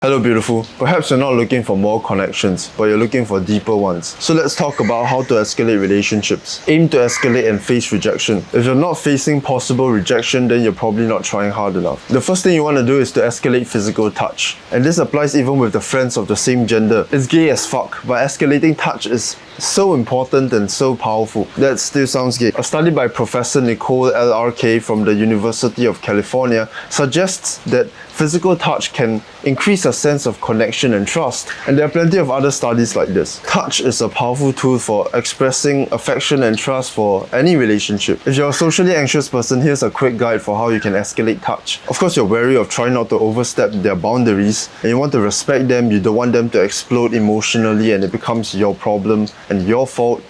Hello beautiful, perhaps you're not looking for more connections, but you're looking for deeper ones. So let's talk about how to escalate relationships. Aim to escalate and face rejection. If you're not facing possible rejection, then you're probably not trying hard enough. The first thing you want to do is to escalate physical touch. And this applies even with the friends of the same gender. It's gay as fuck, but escalating touch is so important and so powerful. That still sounds gay. A study by Professor Nicole L.R.K. from the University of California suggests that physical touch can increase a sense of connection and trust. And there are plenty of other studies like this. Touch is a powerful tool for expressing affection and trust for any relationship. If you're a socially anxious person, here's a quick guide for how you can escalate touch. Of course, you're wary of trying not to overstep their boundaries, and you want to respect them. You don't want them to explode emotionally and it becomes your problem and your fault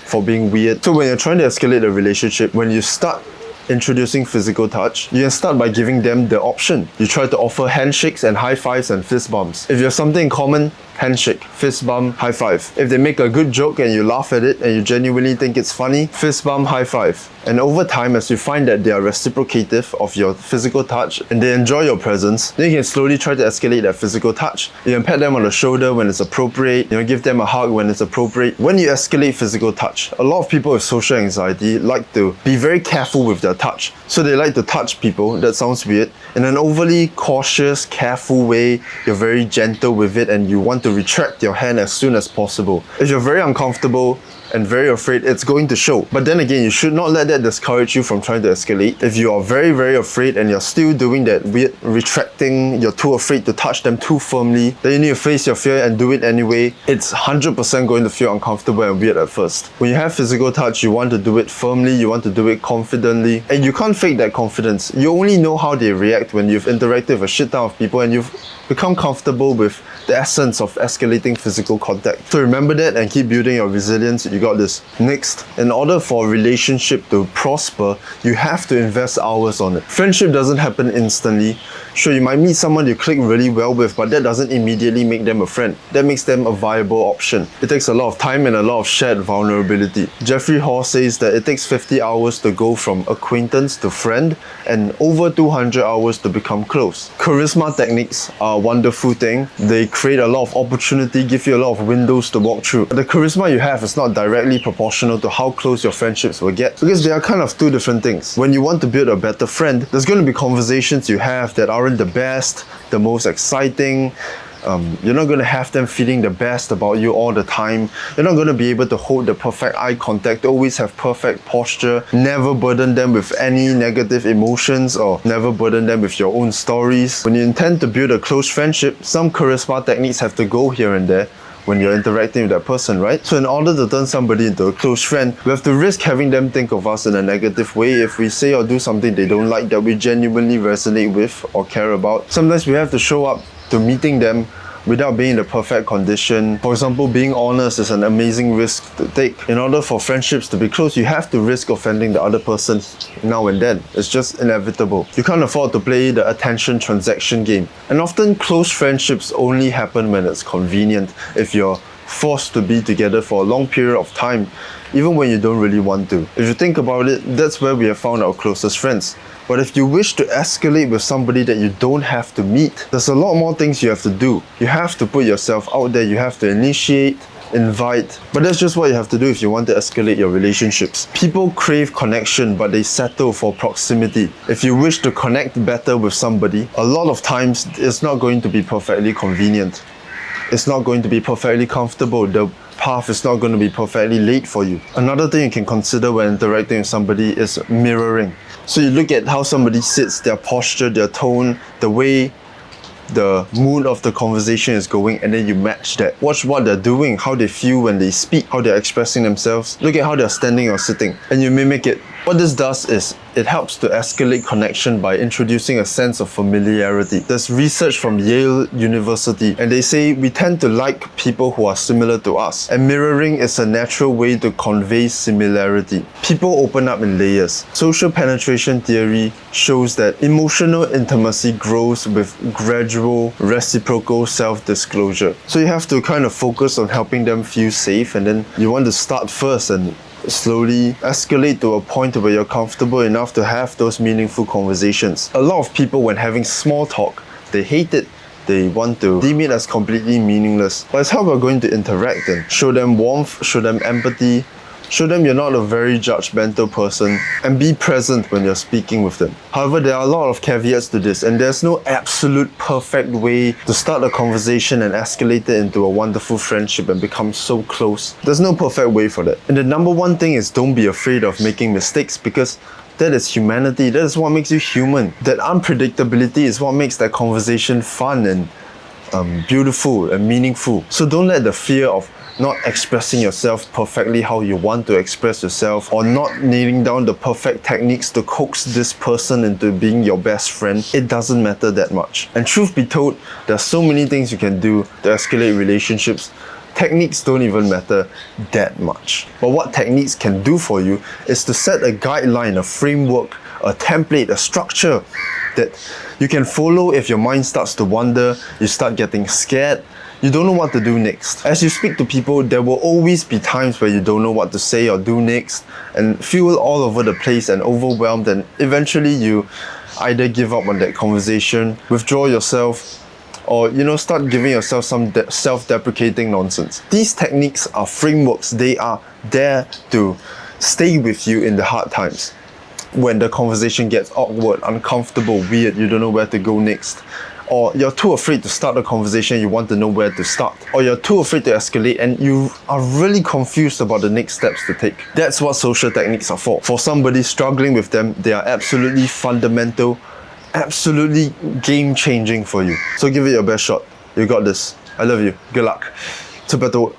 for being weird. So when you're trying to escalate a relationship, when you start introducing physical touch, you can start by giving them the option. You try to offer handshakes and high fives and fist bumps. If you have something in common, handshake, fist bump, high five. If they make a good joke and you laugh at it and you genuinely think it's funny, fist bump, high five. And over time, as you find that they are reciprocative of your physical touch and they enjoy your presence, then you can slowly try to escalate that physical touch. You can pat them on the shoulder when it's appropriate, give them a hug when it's appropriate. When you escalate physical touch, a lot of people with social anxiety like to be very careful with their touch. So they like to touch people, that sounds weird, in an overly cautious, careful way. You're very gentle with it and you want to retract your hand as soon as possible. If you're very uncomfortable and very afraid, it's going to show. But then again, you should not let that discourage you from trying to escalate. If you are very, very afraid and you're still doing that weird retracting, you're too afraid to touch them too firmly, then you need to face your fear and do it anyway. It's 100% going to feel uncomfortable and weird at first. When you have physical touch, you want to do it firmly, you want to do it confidently, and you can't fake that confidence. You only know how they react when you've interacted with a shit ton of people and you've become comfortable with the essence of escalating physical contact. So remember that and keep building your resilience. You got this. Next, in order for a relationship to prosper, you have to invest hours on it. Friendship doesn't happen instantly. Sure, you might meet someone you click really well with, but that doesn't immediately make them a friend. That makes them a viable option. It takes a lot of time and a lot of shared vulnerability. Jeffrey Hall says that it takes 50 hours to go from acquaintance to friend and over 200 hours to become close. Charisma techniques are a wonderful thing. They create a lot of opportunity, give you a lot of windows to walk through. The charisma you have is not directly proportional to how close your friendships will get, because they are kind of two different things. When you want to build a better friend, there's going to be conversations you have that aren't the best, the most exciting. You're not going to have them feeling the best about you all the time. You're not going to be able to hold the perfect eye contact, always have perfect posture, never burden them with any negative emotions or never burden them with your own stories. When you intend to build a close friendship, some charisma techniques have to go here and there when you're interacting with that person, right? So in order to turn somebody into a close friend, we have to risk having them think of us in a negative way if we say or do something they don't like that we genuinely resonate with or care about. Sometimes we have to show up to meeting them without being in the perfect condition. For example, being honest is an amazing risk to take. In order for friendships to be close, you have to risk offending the other person now and then. It's just inevitable. You can't afford to play the attention transaction game. And often close friendships only happen when it's convenient. If you're forced to be together for a long period of time, even when you don't really want to. If you think about it, that's where we have found our closest friends. But if you wish to escalate with somebody that you don't have to meet, there's a lot more things you have to do. You have to put yourself out there, you have to initiate, invite. But that's just what you have to do if you want to escalate your relationships. People crave connection, but they settle for proximity. If you wish to connect better with somebody, a lot of times it's not going to be perfectly convenient. It's not going to be perfectly comfortable. The path is not going to be perfectly laid for you. Another thing you can consider when interacting with somebody is mirroring. So you look at how somebody sits, their posture, their tone, the way the mood of the conversation is going, and then you match that. Watch what they're doing, how they feel when they speak, how they're expressing themselves. Look at how they're standing or sitting, and you mimic it. What this does is it helps to escalate connection by introducing a sense of familiarity. There's research from Yale University, and they say we tend to like people who are similar to us, and mirroring is a natural way to convey similarity. People open up in layers. Social penetration theory shows that emotional intimacy grows with gradual reciprocal self-disclosure. So you have to kind of focus on helping them feel safe, and then you want to start first and slowly escalate to a point where you're comfortable enough to have those meaningful conversations. A lot of people, when having small talk, they hate it they want to deem it as completely meaningless. But it's how we're going to interact then. Show them warmth, show them empathy, show them you're not a very judgmental person, and be present when you're speaking with them. However, there are a lot of caveats to this, and there's no absolute perfect way to start a conversation and escalate it into a wonderful friendship and become so close. There's no perfect way for that. And the number one thing is, don't be afraid of making mistakes, because that is humanity. That is what makes you human. That unpredictability is what makes that conversation fun and beautiful and meaningful. So don't let the fear of not expressing yourself perfectly how you want to express yourself, or not nailing down the perfect techniques to coax this person into being your best friend, it doesn't matter that much. And truth be told, there's so many things you can do to escalate relationships. Techniques don't even matter that much. But what techniques can do for you is to set a guideline, a framework, a template, a structure that you can follow if your mind starts to wander, you start getting scared, you don't know what to do next. As you speak to people, there will always be times where you don't know what to say or do next, and feel all over the place and overwhelmed, and eventually you either give up on that conversation, withdraw yourself, or start giving yourself some self-deprecating nonsense. These techniques are frameworks. They are there to stay with you in the hard times. When the conversation gets awkward, uncomfortable, weird, you don't know where to go next. Or you're too afraid to start a conversation, you want to know where to start. Or you're too afraid to escalate and you are really confused about the next steps to take. That's what social techniques are for. For somebody struggling with them, they are absolutely fundamental, absolutely game-changing for you. So give it your best shot. You got this. I love you. Good luck. 特别多